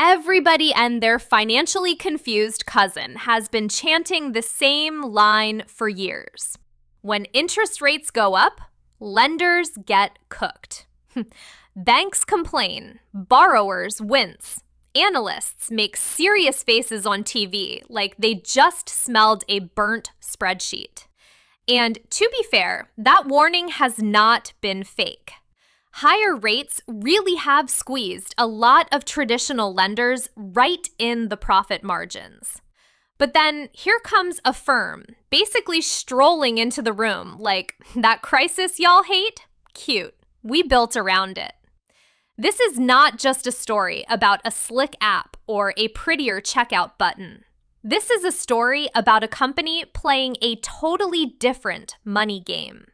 Everybody and their financially confused cousin has been chanting the same line for years. When interest rates go up, lenders get cooked. Banks complain, borrowers wince. Analysts make serious faces on TV like they just smelled a burnt spreadsheet. And to be fair, that warning has not been fake. Higher rates really have squeezed a lot of traditional lenders right in the profit margins. But then here comes a firm basically strolling into the room like, that crisis y'all hate? Cute. We built around it. This is not just a story about a slick app or a prettier checkout button. This is a story about a company playing a totally different money game.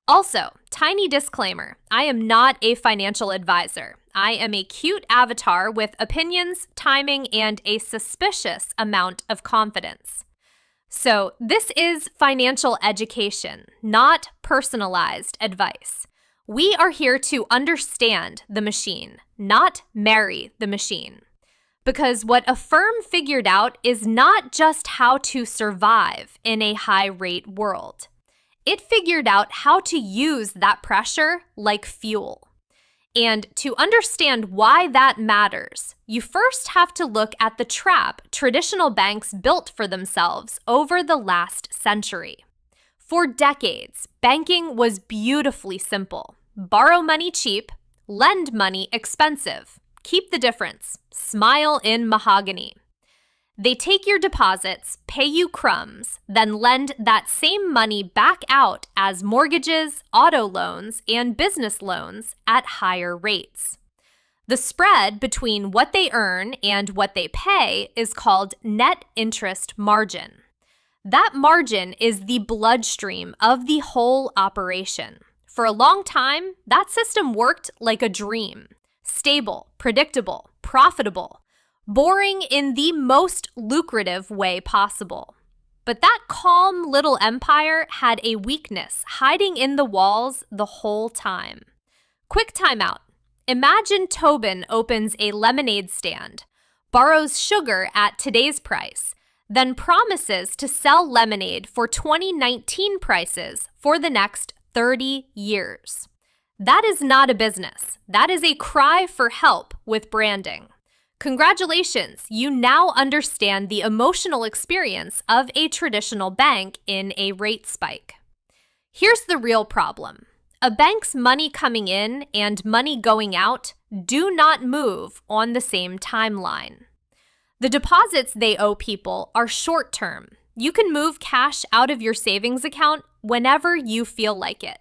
Also, tiny disclaimer, I am not a financial advisor. I am a cute avatar with opinions, timing, and a suspicious amount of confidence. So this is financial education, not personalized advice. We are here to understand the machine, not marry the machine. Because what a firm figured out is not just how to survive in a high-rate world. It figured out how to use that pressure like fuel. And to understand why that matters, you first have to look at the trap traditional banks built for themselves over the last century. For decades, banking was beautifully simple. Borrow money cheap, lend money expensive. Keep the difference. Smile in mahogany. They take your deposits, pay you crumbs, then lend that same money back out as mortgages, auto loans, and business loans at higher rates. The spread between what they earn and what they pay is called net interest margin. That margin is the bloodstream of the whole operation. For a long time, that system worked like a dream. Stable, predictable, profitable. Boring in the most lucrative way possible. But that calm little empire had a weakness hiding in the walls the whole time. Quick timeout. Imagine Tobin opens a lemonade stand, borrows sugar at today's price, then promises to sell lemonade for 2019 prices for the next 30 years. That is not a business. That is a cry for help with branding. Congratulations, you now understand the emotional experience of a traditional bank in a rate spike. Here's the real problem. A bank's money coming in and money going out do not move on the same timeline. The deposits they owe people are short-term. You can move cash out of your savings account whenever you feel like it.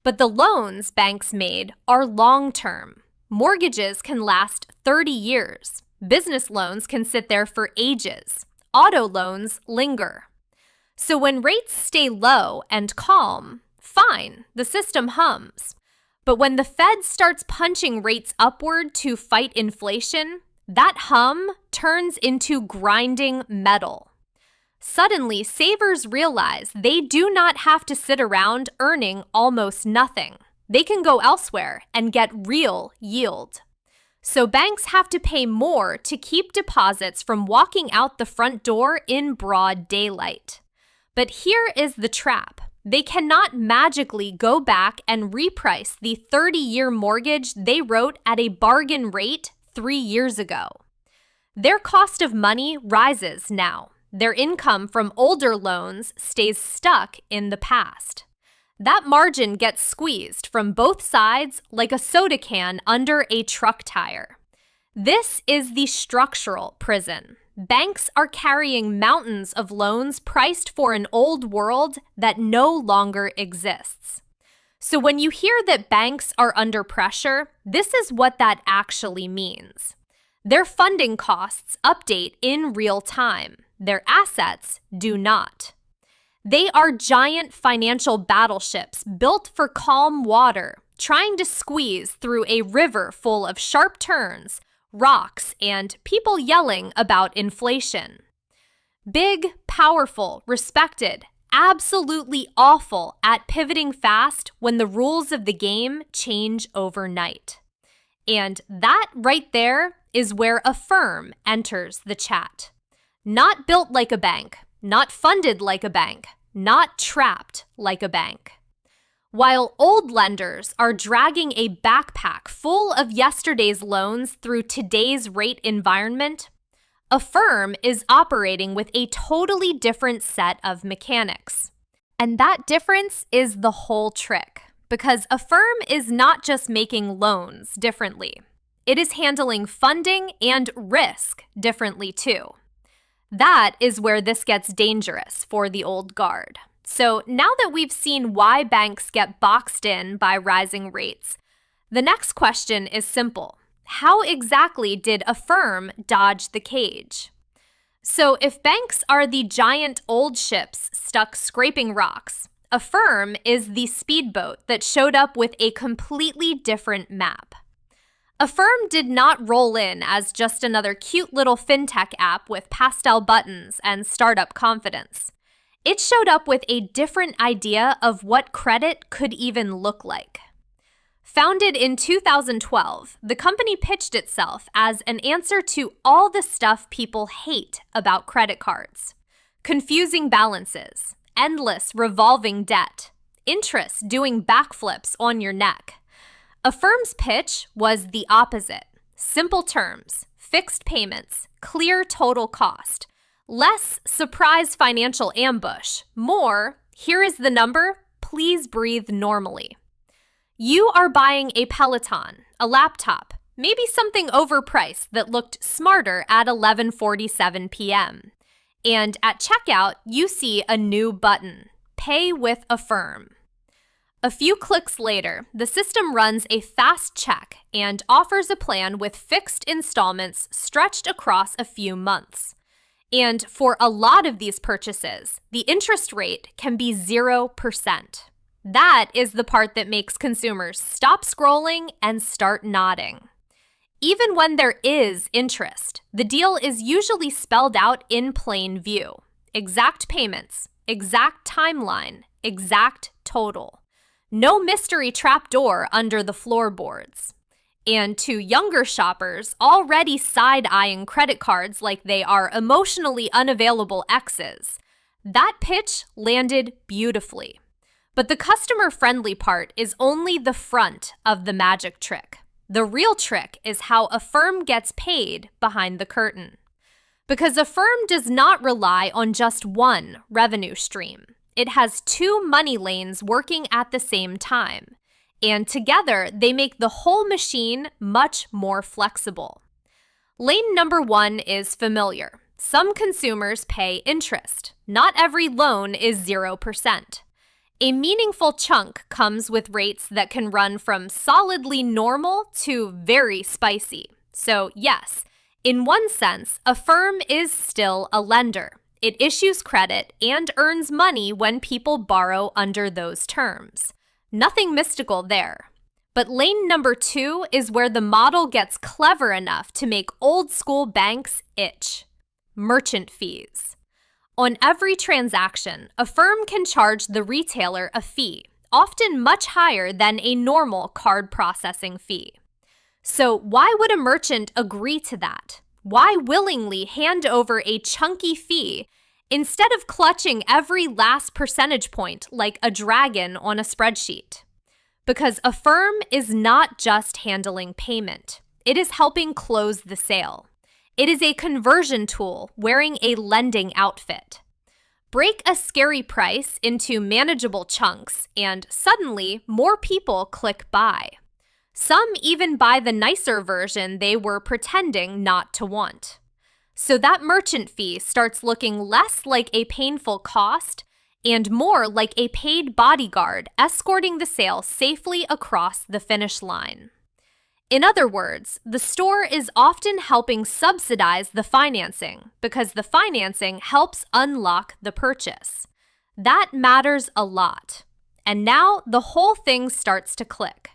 But the loans banks made are long-term. Mortgages can last 30 years. Business loans can sit there for ages. Auto loans linger. So when rates stay low and calm, fine, the system hums. But when the Fed starts punching rates upward to fight inflation, that hum turns into grinding metal. Suddenly, savers realize they do not have to sit around earning almost nothing. They can go elsewhere and get real yield. So banks have to pay more to keep deposits from walking out the front door in broad daylight. But here is the trap. They cannot magically go back and reprice the 30-year mortgage they wrote at a bargain rate 3 years ago. Their cost of money rises now. Their income from older loans stays stuck in the past. That margin gets squeezed from both sides like a soda can under a truck tire. This is the structural prison. Banks are carrying mountains of loans priced for an old world that no longer exists. So when you hear that banks are under pressure, this is what that actually means. Their funding costs update in real time. Their assets do not. They are giant financial battleships built for calm water, trying to squeeze through a river full of sharp turns, rocks, and people yelling about inflation. Big, powerful, respected, absolutely awful at pivoting fast when the rules of the game change overnight. And that right there is where Affirm enters the chat. Not built like a bank, not funded like a bank, not trapped like a bank. While old lenders are dragging a backpack full of yesterday's loans through today's rate environment, Affirm is operating with a totally different set of mechanics. And that difference is the whole trick, because Affirm is not just making loans differently. It is handling funding and risk differently too. That is where this gets dangerous for the old guard. So now that we've seen why banks get boxed in by rising rates, the next question is simple. How exactly did Affirm dodge the cage? So if banks are the giant old ships stuck scraping rocks, Affirm is the speedboat that showed up with a completely different map. Affirm did not roll in as just another cute little fintech app with pastel buttons and startup confidence. It showed up with a different idea of what credit could even look like. Founded in 2012, the company pitched itself as an answer to all the stuff people hate about credit cards. Confusing balances, endless revolving debt, interest doing backflips on your neck. Affirm's pitch was the opposite. Simple terms, fixed payments, clear total cost. Less surprise financial ambush. More, here is the number, please breathe normally. You are buying a Peloton, a laptop, maybe something overpriced that looked smarter at 11:47 p.m. And at checkout, you see a new button, Pay with Affirm. A few clicks later, the system runs a fast check and offers a plan with fixed installments stretched across a few months. And for a lot of these purchases, the interest rate can be 0%. That is the part that makes consumers stop scrolling and start nodding. Even when there is interest, the deal is usually spelled out in plain view. Exact payments, exact timeline, exact total. No mystery trapdoor under the floorboards. And to younger shoppers already side-eyeing credit cards like they are emotionally unavailable exes, that pitch landed beautifully. But the customer-friendly part is only the front of the magic trick. The real trick is how Affirm gets paid behind the curtain. Because Affirm does not rely on just one revenue stream. It has two money lanes working at the same time. And together, they make the whole machine much more flexible. Lane number one is familiar. Some consumers pay interest. Not every loan is 0%. A meaningful chunk comes with rates that can run from solidly normal to very spicy. So yes, in one sense, Affirm is still a lender. It issues credit and earns money when people borrow under those terms. Nothing mystical there. But lane number two is where the model gets clever enough to make old school banks itch. Merchant fees. On every transaction, Affirm can charge the retailer a fee, often much higher than a normal card processing fee. So why would a merchant agree to that? Why willingly hand over a chunky fee instead of clutching every last percentage point like a dragon on a spreadsheet? Because Affirm is not just handling payment. It is helping close the sale. It is a conversion tool wearing a lending outfit. Break a scary price into manageable chunks, and suddenly more people click buy. Some even buy the nicer version they were pretending not to want. So that merchant fee starts looking less like a painful cost and more like a paid bodyguard escorting the sale safely across the finish line. In other words, the store is often helping subsidize the financing because the financing helps unlock the purchase. That matters a lot. And now the whole thing starts to click.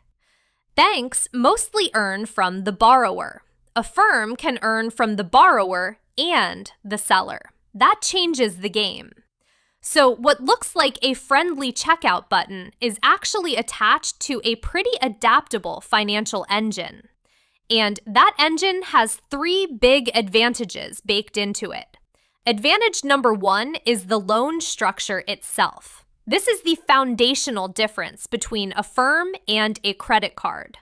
Banks mostly earn from the borrower. Affirm can earn from the borrower and the seller. That changes the game. So what looks like a friendly checkout button is actually attached to a pretty adaptable financial engine. And that engine has 3 big advantages baked into it. Advantage number 1 is the loan structure itself. This is the foundational difference between Affirm and a credit card.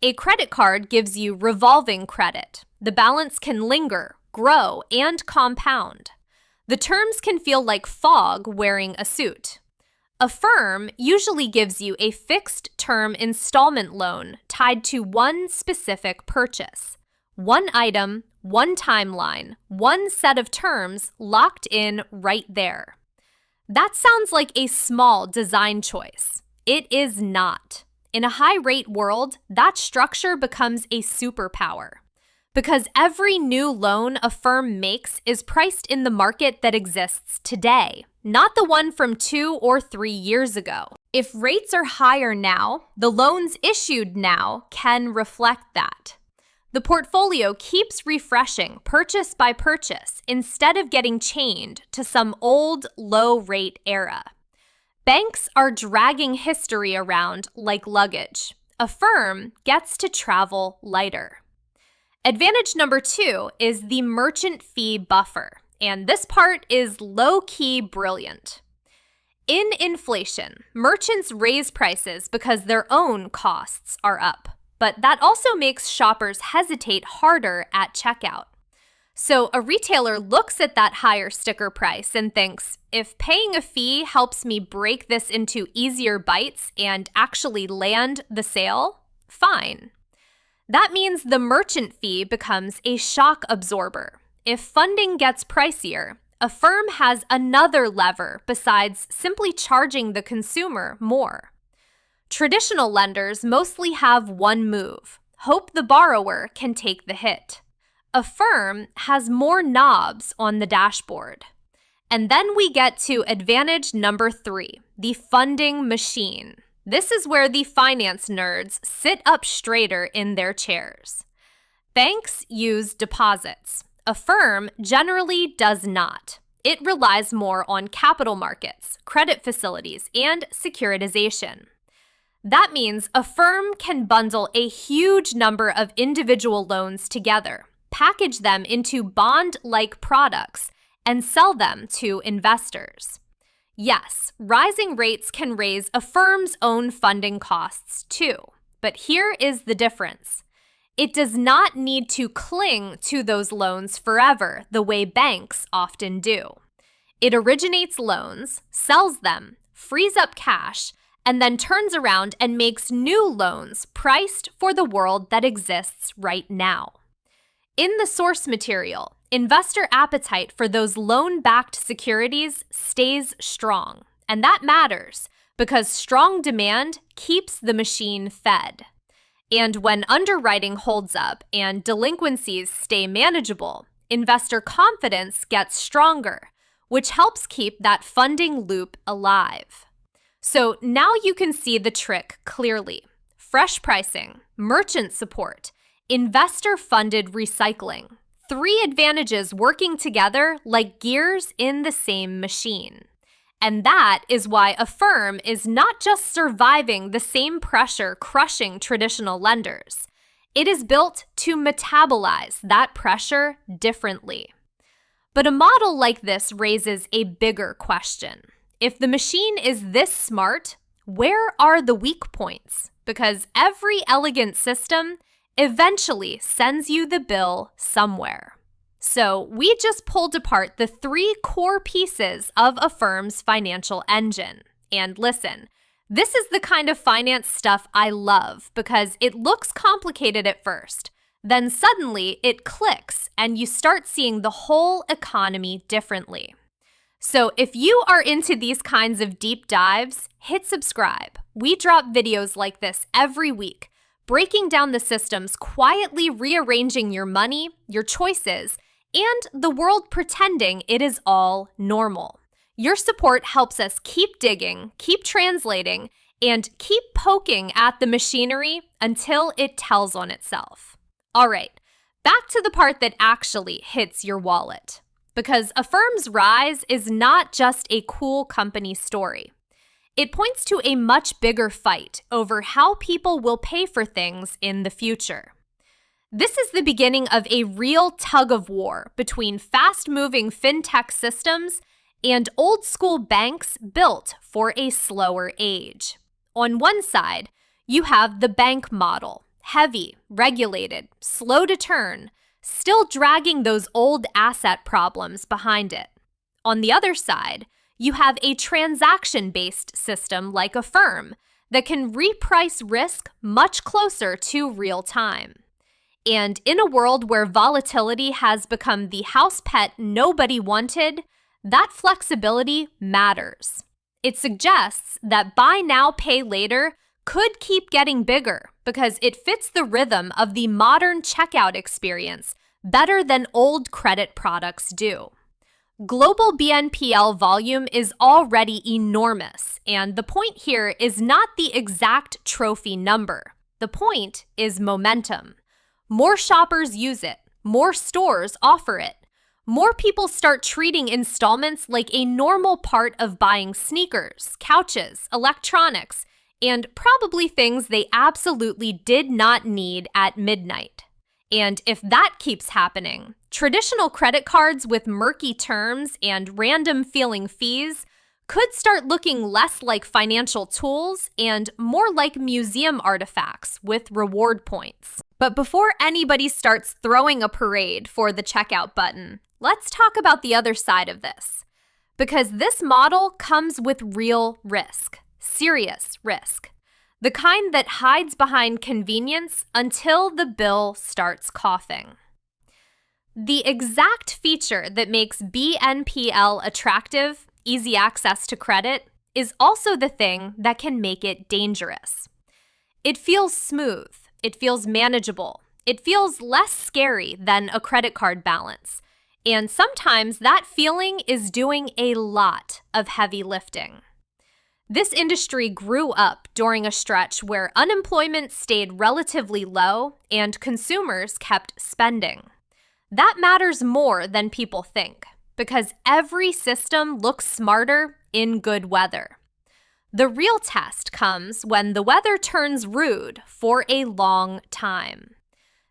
A credit card gives you revolving credit. The balance can linger, grow, and compound. The terms can feel like fog wearing a suit. Affirm usually gives you a fixed-term installment loan tied to one specific purchase. One item, one timeline, one set of terms locked in right there. That sounds like a small design choice. It is not. In a high-rate world, that structure becomes a superpower. Because every new loan Affirm makes is priced in the market that exists today, not the one from 2 or 3 years ago. If rates are higher now, the loans issued now can reflect that. The portfolio keeps refreshing purchase by purchase instead of getting chained to some old low-rate era. Banks are dragging history around like luggage. Affirm gets to travel lighter. Advantage number 2 is the merchant fee buffer, and this part is low-key brilliant. In inflation, merchants raise prices because their own costs are up, but that also makes shoppers hesitate harder at checkout. So a retailer looks at that higher sticker price and thinks, if paying a fee helps me break this into easier bites and actually land the sale, fine. That means the merchant fee becomes a shock absorber. If funding gets pricier, Affirm has another lever besides simply charging the consumer more. Traditional lenders mostly have one move: hope the borrower can take the hit. Affirm has more knobs on the dashboard. And then we get to advantage number 3, the funding machine. This is where the finance nerds sit up straighter in their chairs. Banks use deposits. Affirm generally does not. It relies more on capital markets, credit facilities, and securitization. That means Affirm can bundle a huge number of individual loans together, package them into bond-like products, and sell them to investors. Yes, rising rates can raise Affirm's own funding costs too, but here is the difference. It does not need to cling to those loans forever the way banks often do. It originates loans, sells them, frees up cash, and then turns around and makes new loans priced for the world that exists right now. In the source material, investor appetite for those loan-backed securities stays strong, and that matters because strong demand keeps the machine fed. And when underwriting holds up and delinquencies stay manageable, investor confidence gets stronger, which helps keep that funding loop alive. So now you can see the trick clearly. Fresh pricing, merchant support, investor-funded recycling. 3 advantages working together like gears in the same machine. And that is why Affirm is not just surviving the same pressure crushing traditional lenders. It is built to metabolize that pressure differently. But a model like this raises a bigger question. If the machine is this smart, where are the weak points? Because every elegant system eventually sends you the bill somewhere. So we just pulled apart the 3 core pieces of Affirm's financial engine. And listen, this is the kind of finance stuff I love because it looks complicated at first. Then suddenly it clicks and you start seeing the whole economy differently. So if you are into these kinds of deep dives, hit subscribe. We drop videos like this every week, breaking down the systems quietly rearranging your money, your choices, and the world pretending it is all normal. Your support helps us keep digging, keep translating, and keep poking at the machinery until it tells on itself. All right, back to the part that actually hits your wallet. Because Affirm's rise is not just a cool company story. It points to a much bigger fight over how people will pay for things in the future. This is the beginning of a real tug of war between fast-moving fintech systems and old-school banks built for a slower age. On one side, you have the bank model, heavy, regulated, slow to turn, still dragging those old asset problems behind it. On the other side, you have a transaction-based system like a firm that can reprice risk much closer to real time. And in a world where volatility has become the house pet nobody wanted, that flexibility matters. It suggests that buy now, pay later could keep getting bigger because it fits the rhythm of the modern checkout experience better than old credit products do. Global BNPL volume is already enormous, and the point here is not the exact trophy number. The point is momentum. More shoppers use it. More stores offer it. More people start treating installments like a normal part of buying sneakers, couches, electronics, and probably things they absolutely did not need at midnight. And if that keeps happening, traditional credit cards with murky terms and random feeling fees could start looking less like financial tools and more like museum artifacts with reward points. But before anybody starts throwing a parade for the checkout button, let's talk about the other side of this. Because this model comes with real risk, serious risk. The kind that hides behind convenience until the bill starts coughing. The exact feature that makes BNPL attractive, easy access to credit, is also the thing that can make it dangerous. It feels smooth, it feels manageable, it feels less scary than a credit card balance, and sometimes that feeling is doing a lot of heavy lifting. This industry grew up during a stretch where unemployment stayed relatively low and consumers kept spending. That matters more than people think, because every system looks smarter in good weather. The real test comes when the weather turns rude for a long time.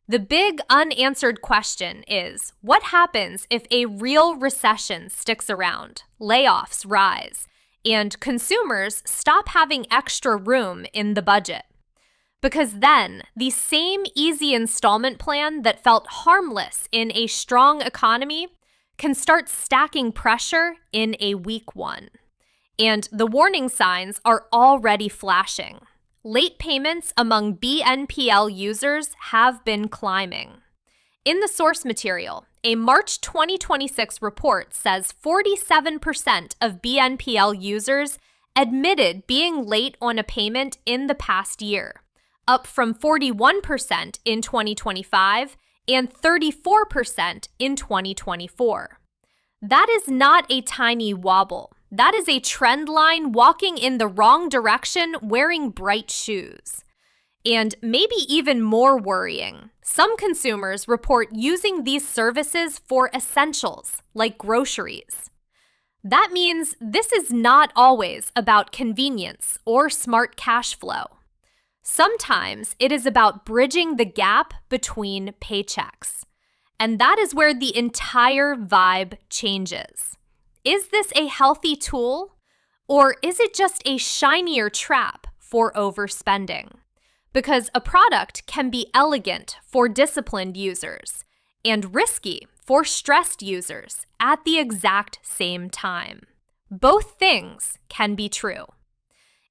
The big unanswered question is, what happens if a real recession sticks around, layoffs rise, and consumers stop having extra room in the budget? Because then, the same easy installment plan that felt harmless in a strong economy can start stacking pressure in a weak one. And the warning signs are already flashing. Late payments among BNPL users have been climbing. In the source material, a March 2026 report says 47% of BNPL users admitted being late on a payment in the past year, up from 41% in 2025 and 34% in 2024. That is not a tiny wobble. That is a trend line walking in the wrong direction wearing bright shoes. And maybe even more worrying, some consumers report using these services for essentials, like groceries. That means this is not always about convenience or smart cash flow. Sometimes it is about bridging the gap between paychecks. And that is where the entire vibe changes. Is this a healthy tool, or is it just a shinier trap for overspending? Because a product can be elegant for disciplined users and risky for stressed users at the exact same time. Both things can be true.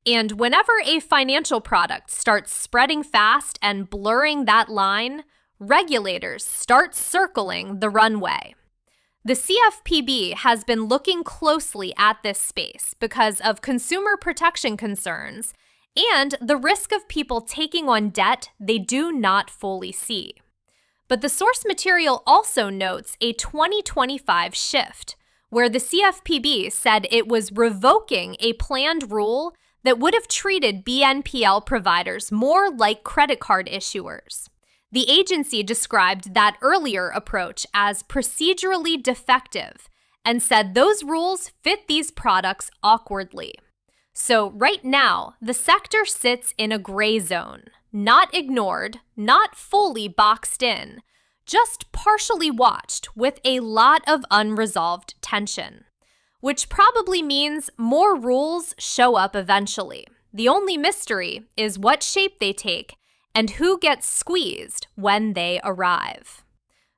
And whenever a financial product starts spreading fast and blurring that line, regulators start circling the runway. The CFPB has been looking closely at this space because of consumer protection concerns and the risk of people taking on debt they do not fully see. But the source material also notes a 2025 shift, where the CFPB said it was revoking a planned rule that would have treated BNPL providers more like credit card issuers. The agency described that earlier approach as procedurally defective and said those rules fit these products awkwardly. So right now, the sector sits in a gray zone. not ignored, not fully boxed in, just partially watched with a lot of unresolved tension. Which probably means more rules show up eventually. The only mystery is what shape they take and who gets squeezed when they arrive.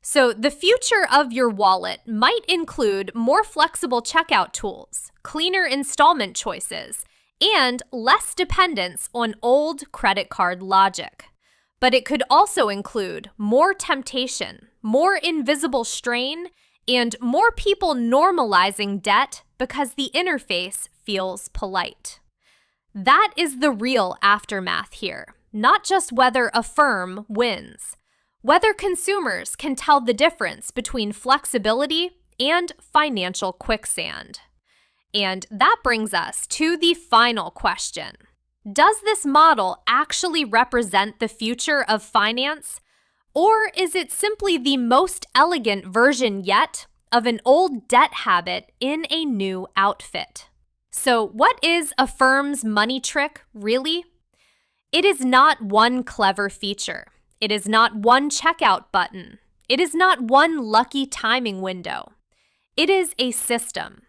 So the future of your wallet might include more flexible checkout tools, cleaner installment choices, and less dependence on old credit card logic. But it could also include more temptation, more invisible strain, and more people normalizing debt because the interface feels polite. That is the real aftermath here, not just whether a firm wins. Whether consumers can tell the difference between flexibility and financial quicksand. And that brings us to the final question. Does this model actually represent the future of finance? Or is it simply the most elegant version yet of an old debt habit in a new outfit? So what is a firm's money trick, really? It is not one clever feature. It is not one checkout button. It is not one lucky timing window. It is a system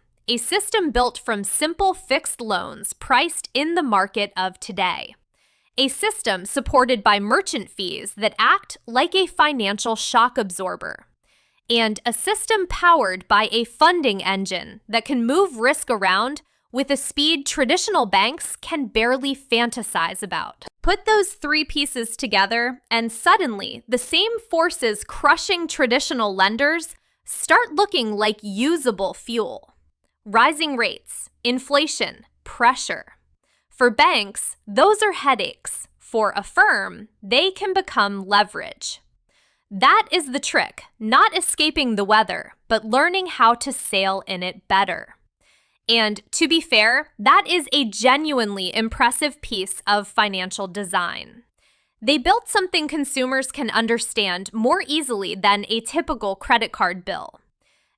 built from simple fixed loans priced in the market of today. A system supported by merchant fees that act like a financial shock absorber. And a system powered by a funding engine that can move risk around with a speed traditional banks can barely fantasize about. Put those three pieces together, and suddenly the same forces crushing traditional lenders start looking like usable fuel. Rising rates, inflation, pressure. For banks, those are headaches. For a firm, they can become leverage. That is the trick, not escaping the weather, but learning how to sail in it better. And to be fair, that is a genuinely impressive piece of financial design. They built something consumers can understand more easily than a typical credit card bill.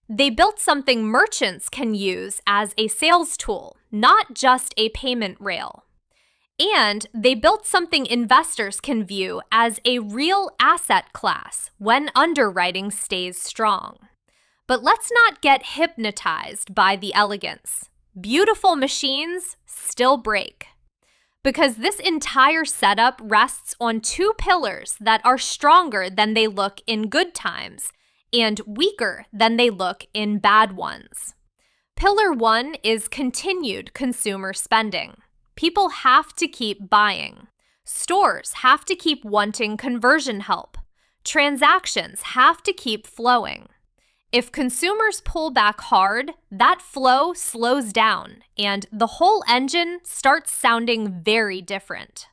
They built something merchants can use as a sales tool, not just a payment rail. And they built something investors can view as a real asset class when underwriting stays strong. But let's not get hypnotized by the elegance. Beautiful machines still break. Because this entire setup rests on two pillars that are stronger than they look in good times and weaker than they look in bad ones. Pillar 1 is continued consumer spending. People have to keep buying. Stores have to keep wanting conversion help. Transactions have to keep flowing. If consumers pull back hard, that flow slows down and the whole engine starts sounding very different.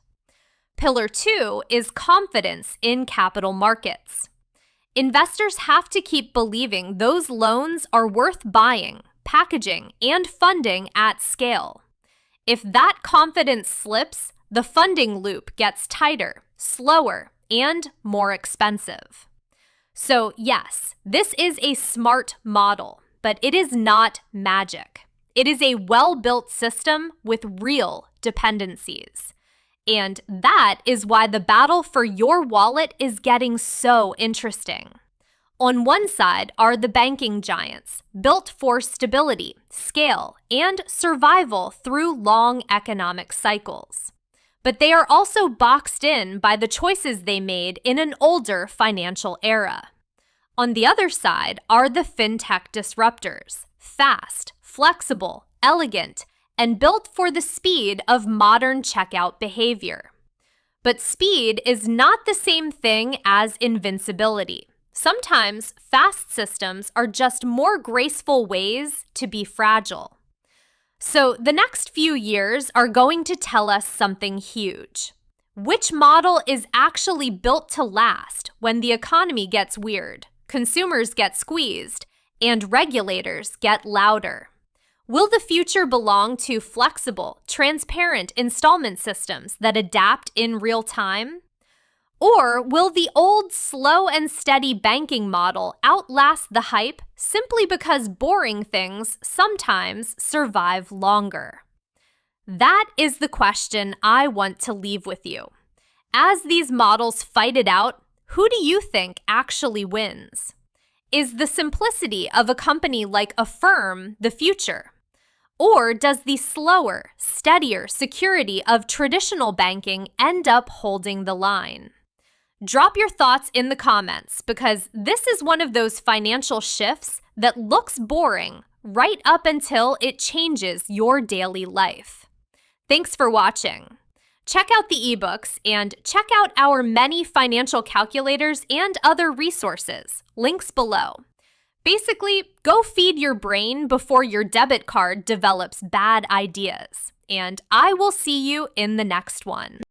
Pillar 2 is confidence in capital markets. Investors have to keep believing those loans are worth buying, packaging, and funding at scale. If that confidence slips, the funding loop gets tighter, slower, and more expensive. So yes, this is a smart model, but it is not magic. It is a well-built system with real dependencies. And that is why the battle for your wallet is getting so interesting. On one side are the banking giants, built for stability, scale, and survival through long economic cycles. But they are also boxed in by the choices they made in an older financial era. On the other side are the fintech disruptors, fast, flexible, elegant, and built for the speed of modern checkout behavior. But speed is not the same thing as invincibility. Sometimes fast systems are just more graceful ways to be fragile. So the next few years are going to tell us something huge. Which model is actually built to last when the economy gets weird, consumers get squeezed, and regulators get louder? Will the future belong to flexible, transparent installment systems that adapt in real time? Or will the old slow and steady banking model outlast the hype simply because boring things sometimes survive longer? That is the question I want to leave with you. As these models fight it out, who do you think actually wins? Is the simplicity of a company like Affirm the future? Or does the slower, steadier security of traditional banking end up holding the line? Drop your thoughts in the comments because this is one of those financial shifts that looks boring right up until it changes your daily life. Thanks for watching. Check out the ebooks and check out our many financial calculators and other resources, links below. Basically, go feed your brain before your debit card develops bad ideas. And I will see you in the next one.